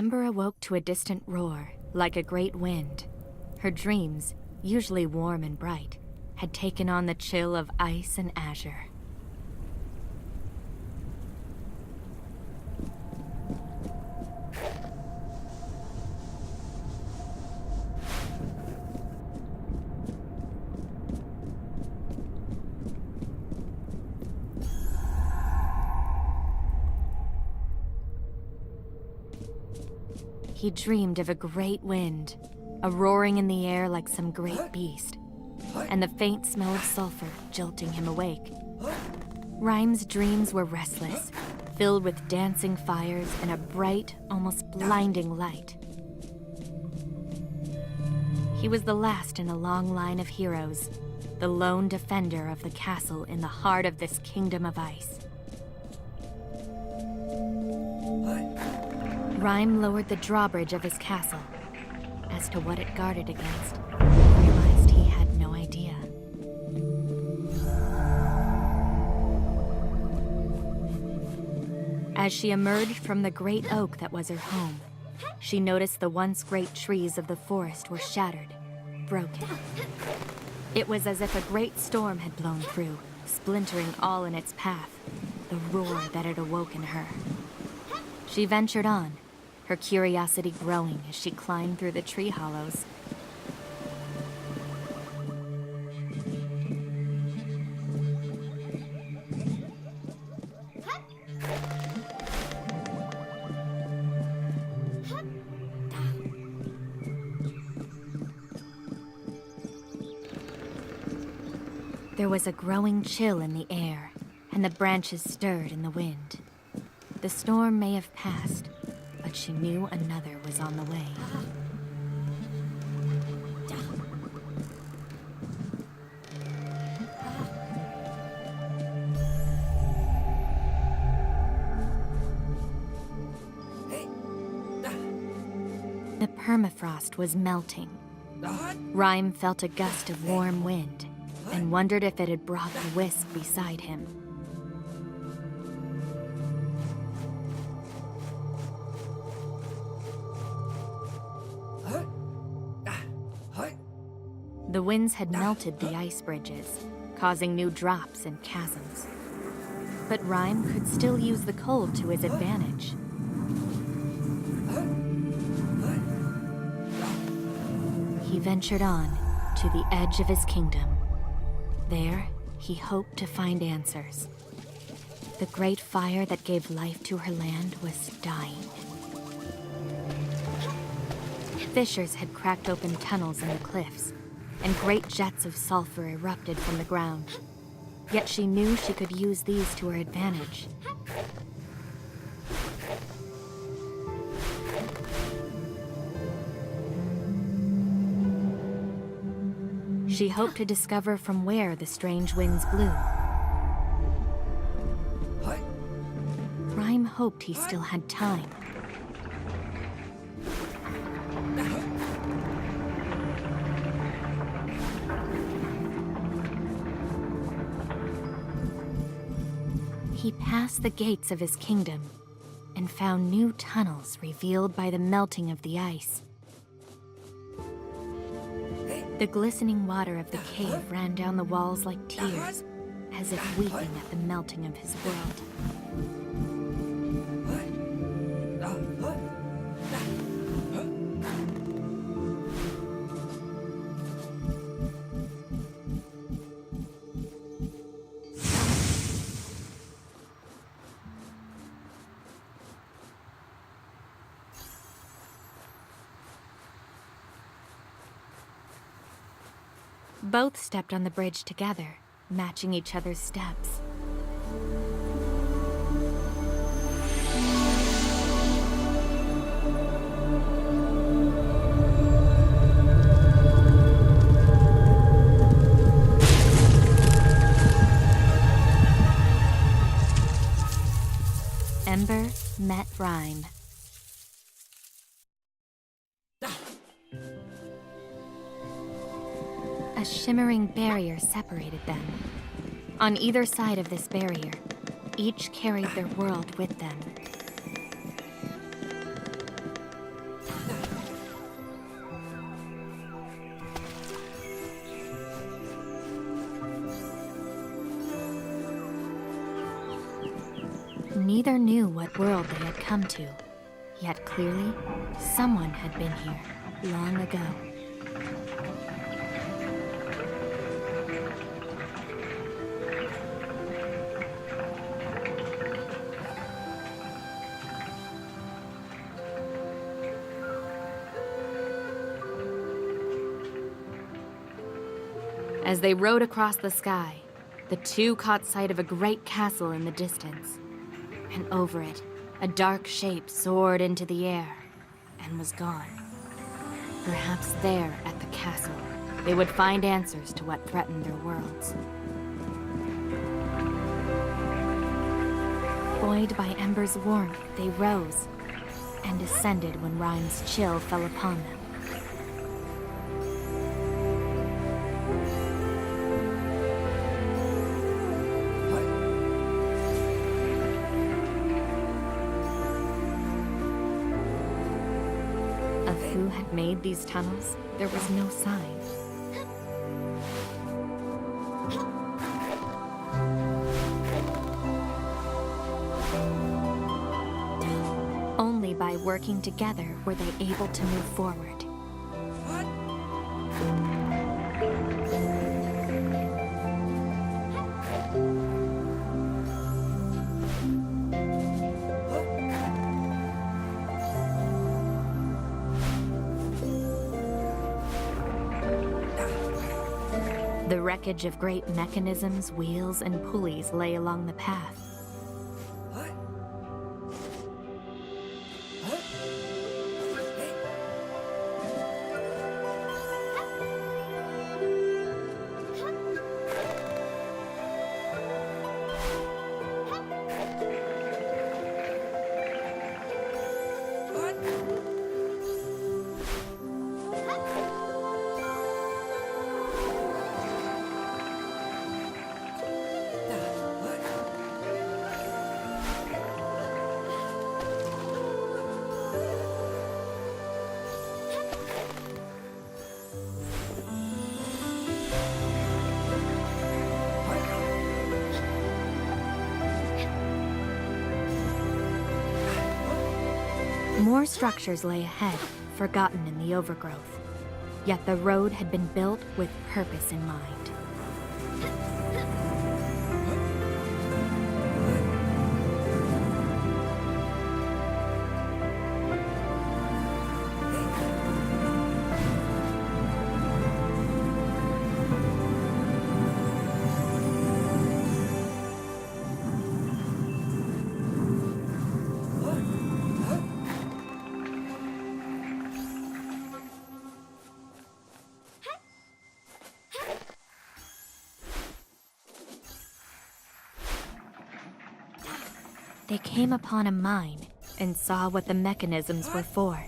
Ember awoke to a distant roar, like a great wind. Her dreams, usually warm and bright, had taken on the chill of ice and azure. He dreamed of a great wind, a roaring in the air like some great beast, and the faint smell of sulfur jolting him awake. Rime's dreams were restless, filled with dancing fires and a bright, almost blinding light. He was the last in a long line of heroes, the lone defender of the castle in the heart of this kingdom of ice. Rime lowered the drawbridge of his castle. As to what it guarded against, he realized he had no idea. As she emerged from the great oak that was her home, she noticed the once great trees of the forest were shattered, broken. It was as if a great storm had blown through, splintering all in its path, the roar that had awoken her. She ventured on, her curiosity growing as she climbed through the tree hollows. There was a growing chill in the air, and the branches stirred in the wind. The storm may have passed, but she knew another was on the way. The permafrost was melting. Rime felt a gust of warm wind and wondered if it had brought the wisp beside him. The winds had melted the ice bridges, causing new drops and chasms. But Rime could still use the cold to his advantage. He ventured on to the edge of his kingdom. There, he hoped to find answers. The great fire that gave life to her land was dying. Fissures had cracked open tunnels in the cliffs, and great jets of sulfur erupted from the ground. Yet she knew she could use these to her advantage. She hoped to discover from where the strange winds blew. Rime hoped he still had time. He passed the gates of his kingdom and found new tunnels revealed by the melting of the ice. The glistening water of the cave ran down the walls like tears, as if weeping at the melting of his world. Both stepped on the bridge together, matching each other's steps. Ember met Rime. A shimmering barrier separated them. On either side of this barrier, each carried their world with them. Neither knew what world they had come to, yet clearly, someone had been here long ago. As they rode across the sky, the two caught sight of a great castle in the distance. And over it, a dark shape soared into the air and was gone. Perhaps there at the castle, they would find answers to what threatened their worlds. Buoyed by Ember's warmth, they rose and descended when Rime's chill fell upon them. Who had made these tunnels, there was no sign. Only by working together were they able to move forward. The wreckage of great mechanisms, wheels, and pulleys lay along the path. More structures lay ahead, forgotten in the overgrowth. Yet the road had been built with purpose in mind. They came upon a mine and saw what the mechanisms were for.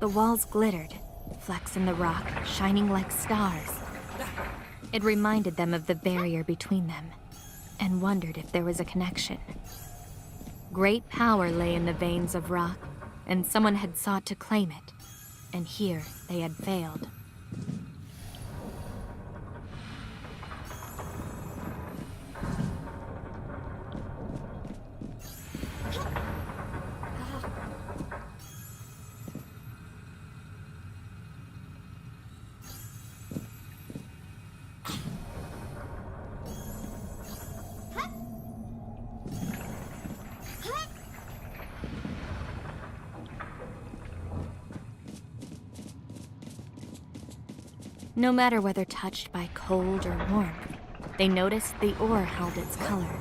The walls glittered, flecks in the rock shining like stars. It reminded them of the barrier between them, and wondered if there was a connection. Great power lay in the veins of rock, and someone had sought to claim it, and here they had failed. No matter whether touched by cold or warmth, they noticed the ore held its color.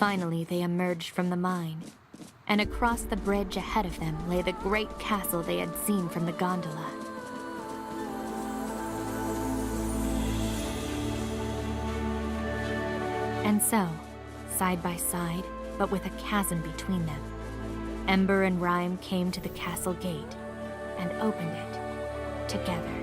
Finally, they emerged from the mine, and across the bridge ahead of them lay the great castle they had seen from the gondola. And so, side by side, but with a chasm between them, Ember and Rime came to the castle gate and opened it together.